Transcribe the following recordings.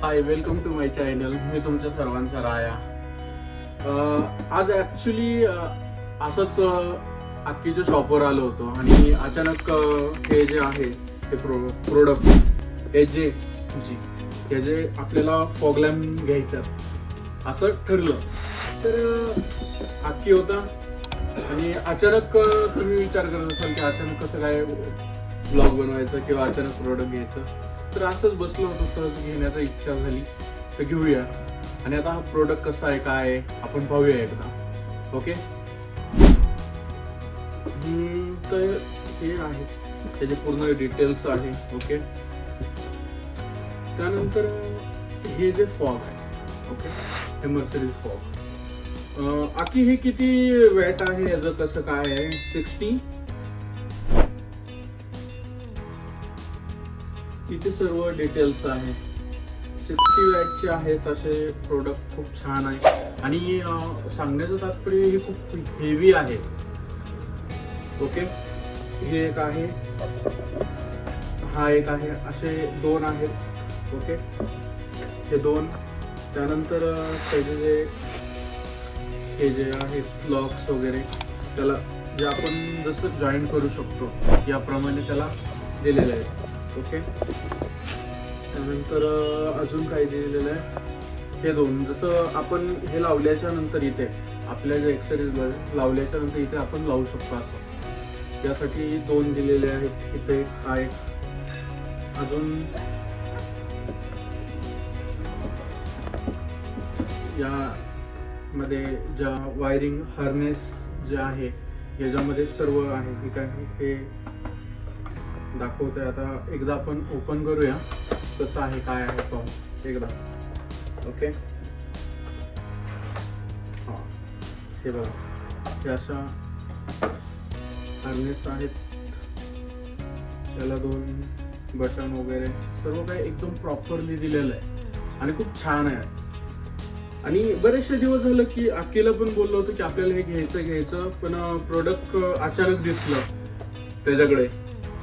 High, welcome to my channel. मी तुमच्या सर्वांचा राया. आज ॲक्च्युली असंच अक्कीच्या शॉपवर आलो होतो आणि अचानक हे जे आहे ते प्रोडक्ट जी हे जे आपल्याला फॉग लॅम्प घ्यायचं असं ठरलं. तर अक्की होता आणि अचानक तुम्ही विचार करत असाल की अचानक कसं काय ब्लॉग बनवायचं किंवा अचानक प्रोडक्ट घ्यायचं. तर असंच बसलो होतो, सहज घेण्याची इच्छा झाली तर घेऊया. आणि आता हा प्रोडक्ट कसा आहे काय आहे आपण पाहूया एकदा. ओके, तर हे आहे त्याचे पूर्ण डिटेल्स आहे. ओके, त्यानंतर हे जे फॉग आहे, ओके, हे मर्सिडीज फॉग. आकी हे किती वॅट आहे, याचं कसं काय आहे. 60 इथे सर्व डिटेल्स आहे. 60 वॅटचे आहेत असे प्रोडक्ट. खूप छान आहे आणि सांगण्याचं तात्पर्य हे खूप हेवी आहे. ओके, हे एक आहे, हा एक आहे, असे दोन आहेत. ओके, हे दोन. त्यानंतर त्याचे जे हे जे आहेत लॉक्स वगैरे, त्याला जे आपण जसं जॉईन करू शकतो याप्रमाणे त्याला दिलेलं आहे. ओके, त्यानंतर अजून काय दिलेलं आहे, हे दोन. जसं आपण हे लावल्याच्या नंतर इथे आपल्या जे एक्सरीज लावल्याच्या नंतर इथे आपण लावू शकतो असं, यासाठी दोन दिलेले आहेत. इथे हा एक, अजून यामध्ये ज्या वायरिंग हार्नेस जे आहे याच्यामध्ये सर्व आहे. ठीक आहे, हे दाखवतोय. आता एकदा आपण ओपन करूया कसं आहे काय आहे पाहू एकदा. ओके, हा, हे बघा, हे अशा हार्नेस आहेत. त्याला दोन बटन वगैरे सर्व काही एकदम प्रॉपरली दिलेलं आहे आणि खूप छान आहे. आणि बरेचसे दिवस झालं की अक्कीला पण बोललो होतो की आपल्याला हे घ्यायचं, पण प्रोडक्ट अचानक दिसलं त्याच्याकडे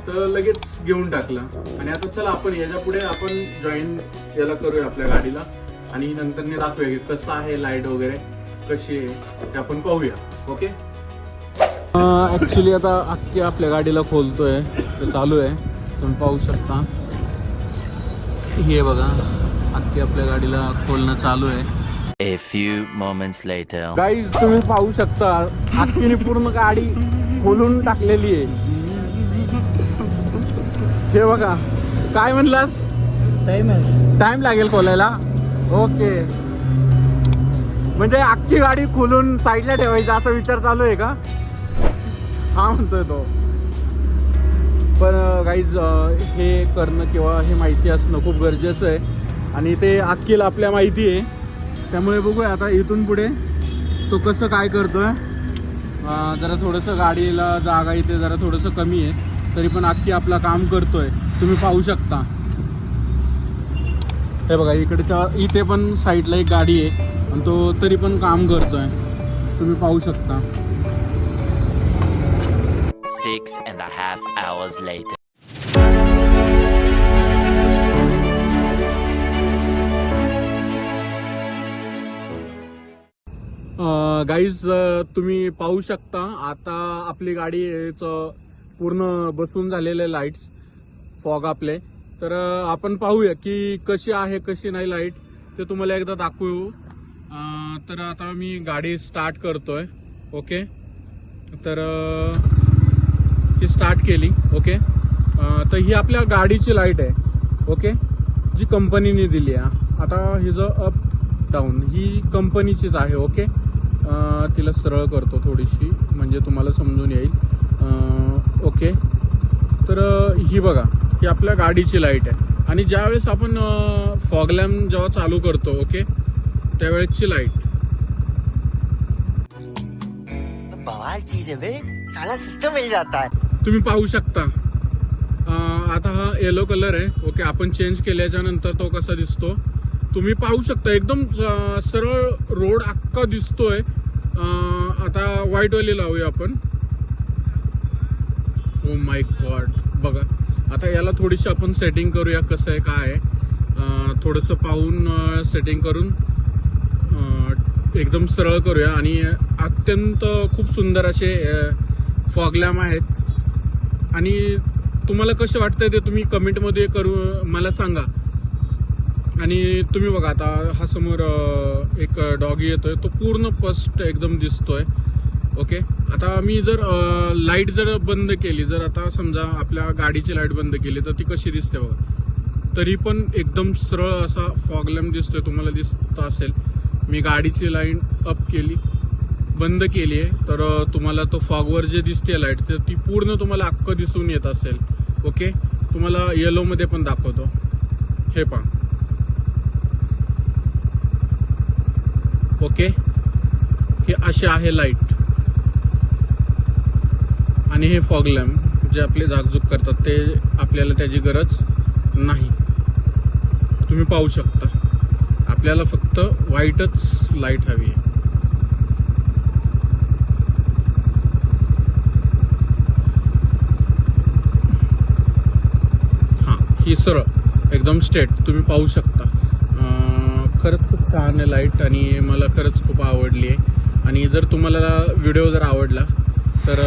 तर लगेच घेऊन टाकलं. आणि आता चला आपण याच्या पुढे आपण जॉईन याला करूया आपल्या गाडीला आणि नंतर दाखवूया की कसं आहे, लाईट वगैरे कशी आहे ते आपण पाहूया. ओके, ॲक्च्युली आता अक्की आपल्या गाडीला खोलतोय, ते चालू आहे. तुम्ही पाहू शकता, हे बघा, अक्की आपल्या गाडीला खोलणं चालू आहे. A few moments later. Guys तुम्ही पाहू शकता अक्कीने पूर्ण गाडी खोलून टाकलेली आहे. हे बघा, काय म्हणलास, टाइम लागेल खोलायला. ओके, म्हणजे अख्खी गाडी खोलून साईडला ठेवायची असा विचार चालू आहे का, हा म्हणतोय तो. पण गाईज हे करणं किंवा हे माहिती असणं खूप गरजेचं आहे आणि ते अक्कीला आपल्या माहिती आहे. त्यामुळे बघूया आता इथून पुढे तो कसं काय करतोय. जरा थोडंसं गाडीला जागा इथे जरा थोडंसं कमी आहे, तरी पण अक्की आपलं काम करतोय. तुम्ही पाहू शकता, हे बघा, इकडच्या इथे पण साईडला एक गाडी आहे आणि तो तरी पण काम करतोय. तुम्ही पाहू शकता. 6.5 hours later. गाईज तुम्ही पाहू शकता आता आपली गाडीचं पूर्ण बसून झालेले लाईट्स फॉग आपले. तर आपण पाहूया की कशी आहे कशी नाही लाईट, ते तुम्हाला एकदा दाखवू. तर आता मी गाडी स्टार्ट करतोय. ओके, तर ही स्टार्ट केली. ओके, तर ही आपल्या गाडीची लाईट आहे. ओके, जी कंपनीने दिली आहे. आता हिचं अप डाऊन ही कंपनीचीच आहे. ओके, तिला सरळ करतो थोडीशी म्हणजे तुम्हाला समजून येईल. ओके, तर ही बघा, ही आपल्या गाडीची लाईट आहे आणि ज्यावेळेस आपण फॉग लॅम्प जेव्हा चालू करतो, ओके, त्यावेळेसची लाईट. बवाल चीज है बे, साला सिस्टम मिल जाता है. तुम्ही पाहू शकता. आता हा येलो कलर आहे. ओके, आपण चेंज केल्याच्या नंतर तो कसा दिसतो तुम्ही पाहू शकता. एकदम सरळ रोड अख्खा दिसतोय. आता व्हाईट वाली लावूया आपण. ओ माय गॉड, बघा आता याला थोडीशी आपण सेटिंग करूया कसं आहे काय आहे. थोडंसं पाहून सेटिंग करून एकदम सरळ करूया. आणि अत्यंत खूप सुंदर असे फॉग लॅम्प आहेत. आणि तुम्हाला कसं वाटतंय ते तुम्ही कमेंटमध्ये मला सांगा. आणि तुम्ही बघा आता हा समोर एक डॉगी येतोय, तो पूर्ण स्पष्ट एकदम दिसतोय. ओके, आता मी जर लाईट जर बंद केली, जर आता समजा आपल्या गाडीची लाईट बंद केली तर ती कशी दिसते बघा, तरी पण एकदम सरळ असा फॉग लॅम्प दिसतोय. तुम्हाला दिसत असेल. मी गाडीची लाईट अप केली, बंद केली आहे, तर तुम्हाला तो फॉगवर जे दिसते लाईट तर ती पूर्ण तुम्हाला अख्खं दिसून येत असेल. ओके, तुम्हाला येलोमध्ये पण दाखवतो. हे पहा. ओके, हे असे आहे लाईट. आणि हे फॉग लॅम्प जे आपले झाकझुक करतात ते आपल्याला त्याची गरज नाही. तुम्ही पाहू शकता, आपल्याला फक्त व्हाईटच लाईट हवी आहे. ही सरळ एकदम स्ट्रेट तुम्ही पाहू शकता. खरंच खूप छान आहे लाईट आणि मला खरंच खूप आवडली आहे. आणि जर तुम्हाला व्हिडिओ जर आवडला तर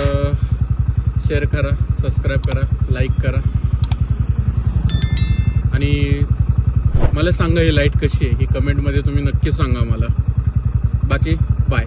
शेअर करा, सबस्क्राईब करा, लाईक करा. आणि मला सांगा ही लाईट कशी आहे, ही कमेंटमध्ये तुम्ही नक्की सांगा मला. बाकी बाय.